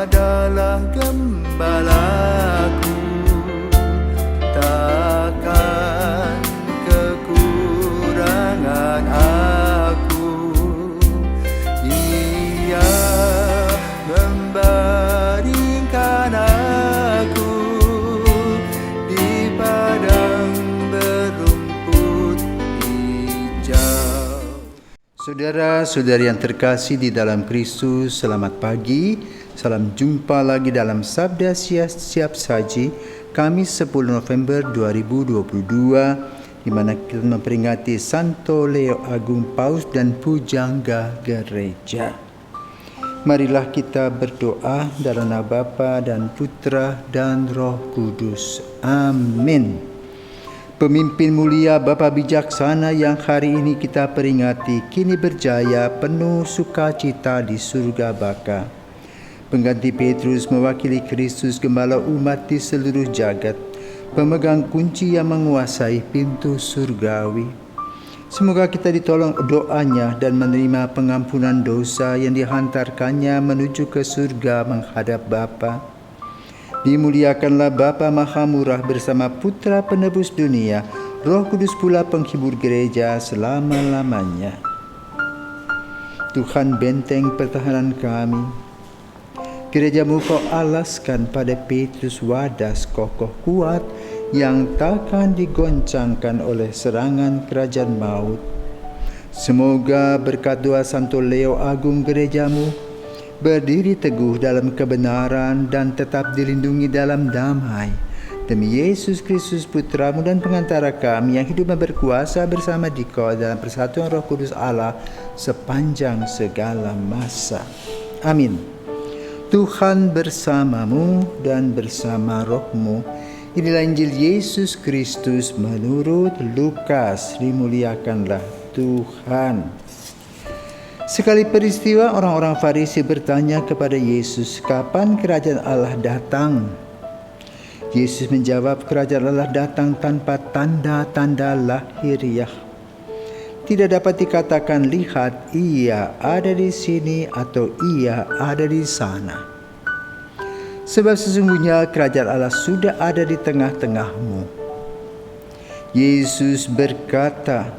adalah gembalaku, takkan kekurangan aku. Ia membaringkan aku di padang berumput hijau. Saudara-saudari yang terkasih di dalam Kristus, selamat pagi. Salam jumpa lagi dalam Sabda Siap Saji, Kamis 10 November 2022, di mana kita memperingati Santo Leo Agung Paus dan Pujangga Gereja. Marilah kita berdoa dalam nama Bapa dan Putra dan Roh Kudus. Amin. Pemimpin mulia Bapa bijaksana yang hari ini kita peringati, kini berjaya penuh sukacita di surga baka. Pengganti Petrus mewakili Kristus Gembala umat di seluruh jagat, pemegang kunci yang menguasai pintu surgawi. Semoga kita ditolong doanya dan menerima pengampunan dosa yang dihantarkannya menuju ke surga menghadap Bapa. Dimuliakanlah Bapa Maha Murah bersama Putra Penebus dunia, Roh Kudus pula penghibur gereja selama-lamanya. Tuhan benteng pertahanan kami, gereja-Mu Kau alaskan pada Petrus wadas kokoh kuat yang takkan digoncangkan oleh serangan kerajaan maut. Semoga berkat doa Santo Leo Agung gereja-Mu berdiri teguh dalam kebenaran dan tetap dilindungi dalam damai. Demi Yesus Kristus Putra-Mu dan pengantara kami yang hidup dan berkuasa bersama Dikau dalam persatuan Roh Kudus Allah sepanjang segala masa. Amin. Tuhan bersamamu dan bersama rohmu. Inilah Injil Yesus Kristus menurut Lukas. Dimuliakanlah Tuhan. Sekali peristiwa, orang-orang Farisi bertanya kepada Yesus, kapan kerajaan Allah datang? Yesus menjawab, kerajaan Allah datang tanpa tanda-tanda lahiriah. Tidak dapat dikatakan, lihat, ia ada di sini atau ia ada di sana. Sebab sesungguhnya kerajaan Allah sudah ada di tengah-tengahmu. Yesus berkata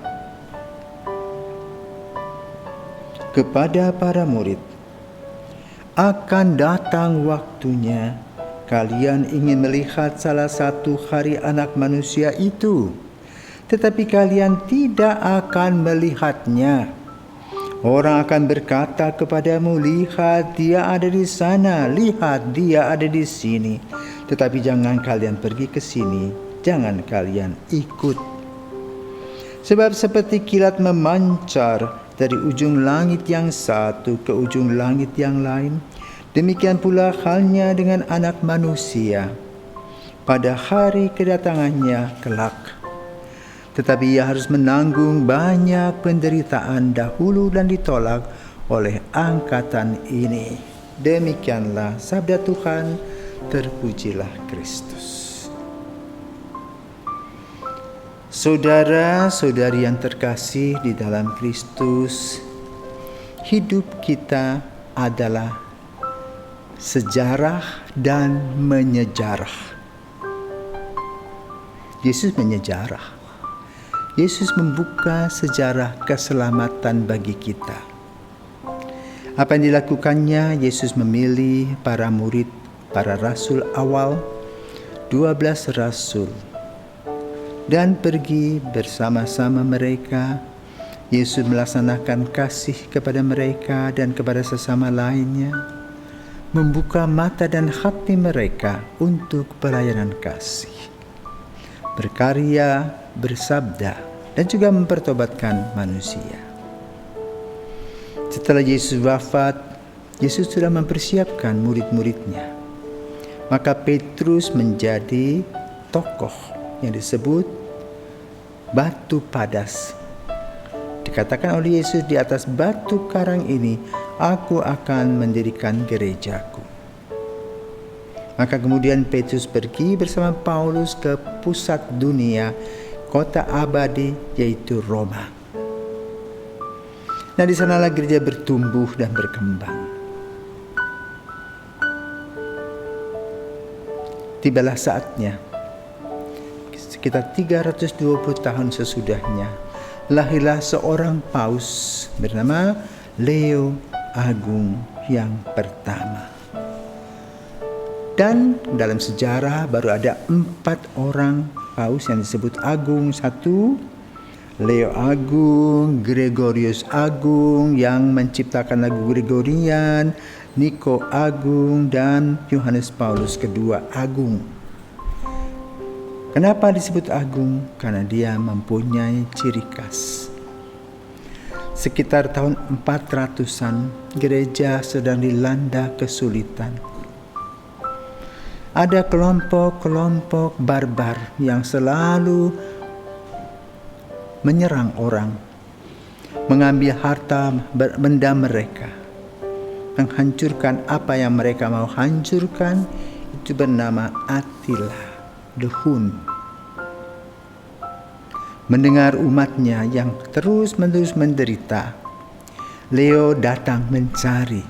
kepada para murid, akan datang waktunya kalian ingin melihat salah satu hari Anak Manusia itu, tetapi kalian tidak akan melihatnya. Orang akan berkata kepadamu, lihat dia ada di sana, lihat dia ada di sini, tetapi jangan kalian pergi ke sini, jangan kalian ikut. Sebab seperti kilat memancar dari ujung langit yang satu ke ujung langit yang lain, demikian pula halnya dengan Anak Manusia pada hari kedatangannya kelak. Tetapi ia harus menanggung banyak penderitaan dahulu dan ditolak oleh angkatan ini. Demikianlah sabda Tuhan, terpujilah Kristus. Saudara-saudari yang terkasih di dalam Kristus, hidup kita adalah sejarah dan menyejarah. Yesus menyejarah. Yesus membuka sejarah keselamatan bagi kita. Apa yang dilakukannya? Yesus memilih para murid, para rasul awal, 12 rasul, dan pergi bersama-sama mereka. Yesus melaksanakan kasih kepada mereka dan kepada sesama lainnya, membuka mata dan hati mereka untuk pelayanan kasih, berkarya, bersabda, dan juga mempertobatkan manusia. Setelah Yesus wafat, Yesus sudah mempersiapkan murid-muridnya. Maka Petrus menjadi tokoh yang disebut batu padas. Dikatakan oleh Yesus, di atas batu karang ini aku akan mendirikan gerejaku. Maka kemudian Petrus pergi bersama Paulus ke pusat dunia, kota abadi, yaitu Roma. Nah, di sanalah gereja bertumbuh dan berkembang. tibalah saatnya. Sekitar 320 tahun sesudahnya, lahirlah seorang paus bernama Leo Agung yang pertama. Dan dalam sejarah baru ada 4 orang paus yang disebut agung. 1, Leo Agung, Gregorius Agung yang menciptakan lagu Gregorian, Niko Agung, dan Yohanes Paulus II Agung. Kenapa disebut agung? Karena dia mempunyai ciri khas. Sekitar tahun 400-an, gereja sedang dilanda kesulitan. Ada kelompok-kelompok barbar yang selalu menyerang orang, mengambil harta benda mereka, menghancurkan apa yang mereka mau hancurkan. Itu bernama Attila the Hun. Mendengar umatnya yang terus-menerus menderita, Leo datang mencari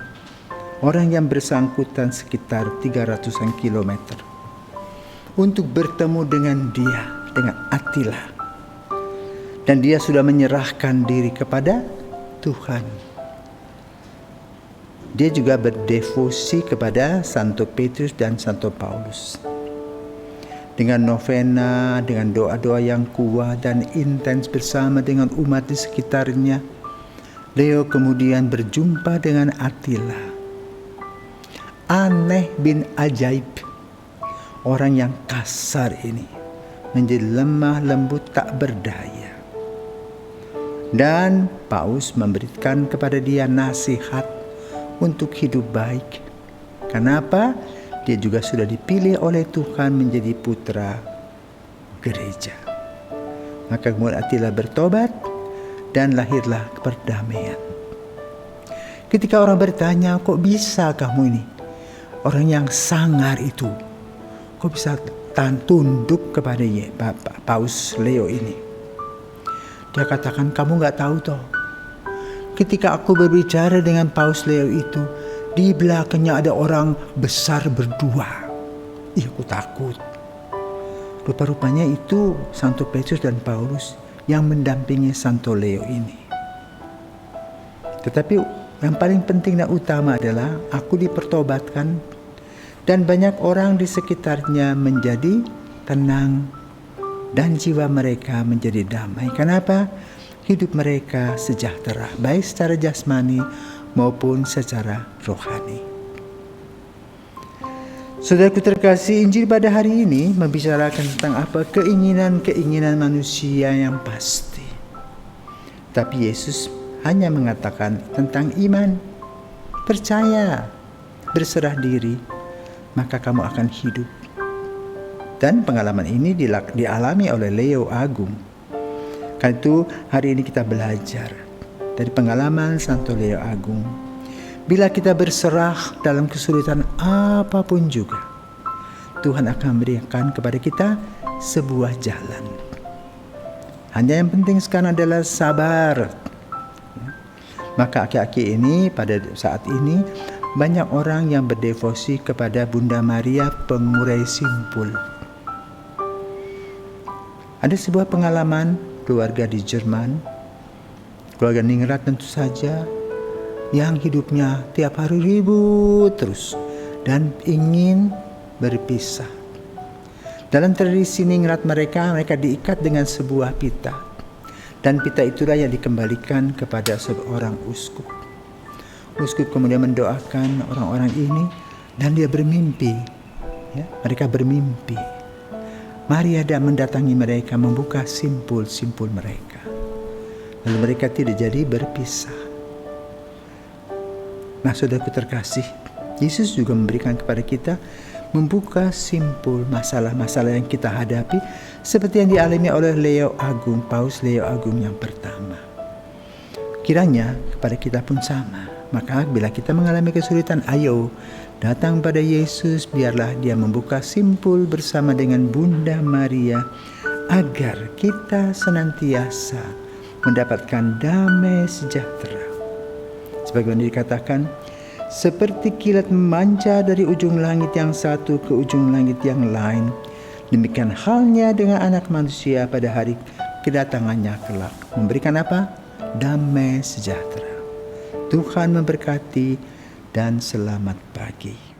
orang yang bersangkutan sekitar 300-an kilometer untuk bertemu dengan dia, dengan Attila. Dan dia sudah menyerahkan diri kepada Tuhan. Dia juga berdevosi kepada Santo Petrus dan Santo Paulus. Dengan novena, dengan doa-doa yang kuat dan intens bersama dengan umat di sekitarnya, Leo kemudian berjumpa dengan Attila. Aneh bin ajaib, orang yang kasar ini menjadi lemah lembut tak berdaya. Dan Paus memberikan kepada dia nasihat untuk hidup baik. Kenapa? Dia juga sudah dipilih oleh Tuhan menjadi putra gereja. Maka kemudian Attila bertobat dan lahirlah perdamaian. Ketika orang bertanya, kok bisa kamu ini, orang yang sangar itu, kok bisa tunduk kepada Paus Leo ini? Dia katakan, kamu gak tahu toh, ketika aku berbicara dengan Paus Leo itu, di belakangnya ada orang besar berdua. Aku takut. Rupa-rupanya itu Santo Petrus dan Paulus yang mendampingi Santo Leo ini. Tetapi yang paling penting dan utama adalah aku dipertobatkan dan banyak orang di sekitarnya menjadi tenang dan jiwa mereka menjadi damai. Kenapa? Hidup mereka sejahtera, baik secara jasmani maupun secara rohani. Saudaraku terkasih, Injil pada hari ini membicarakan tentang apa? Keinginan-keinginan manusia yang pasti. Tapi Yesus hanya mengatakan tentang iman. Percaya, berserah diri, maka kamu akan hidup. Dan pengalaman ini dialami oleh Leo Agung. Karena itu hari ini kita belajar dari pengalaman Santo Leo Agung. Bila kita berserah dalam kesulitan apapun juga, Tuhan akan memberikan kepada kita sebuah jalan. Hanya yang penting sekarang adalah sabar. Maka akhir-akhir ini, pada saat ini, banyak orang yang berdevosi kepada Bunda Maria pengurai simpul. Ada sebuah pengalaman keluarga di Jerman, keluarga Ningrat tentu saja, yang hidupnya tiap hari ribut terus dan ingin berpisah. Dalam tradisi Ningrat mereka diikat dengan sebuah pita, dan pita itulah yang dikembalikan kepada seorang uskup. Uskup kemudian mendoakan orang-orang ini dan dia bermimpi. Mereka bermimpi Maria mendatangi mereka, membuka simpul-simpul mereka. Lalu mereka tidak jadi berpisah. Nah, saudaraku terkasih, Yesus juga memberikan kepada kita membuka simpul masalah-masalah yang kita hadapi seperti yang dialami oleh Leo Agung, Paus Leo Agung yang pertama. Kiranya kepada kita pun sama. Maka bila kita mengalami kesulitan, ayo datang pada Yesus, biarlah dia membuka simpul bersama dengan Bunda Maria agar kita senantiasa mendapatkan damai sejahtera. Sebagaimana dikatakan, seperti kilat memancar dari ujung langit yang satu ke ujung langit yang lain. Demikian halnya dengan anak manusia pada hari kedatangannya kelak. Memberikan apa? Damai sejahtera. Tuhan memberkati dan selamat pagi.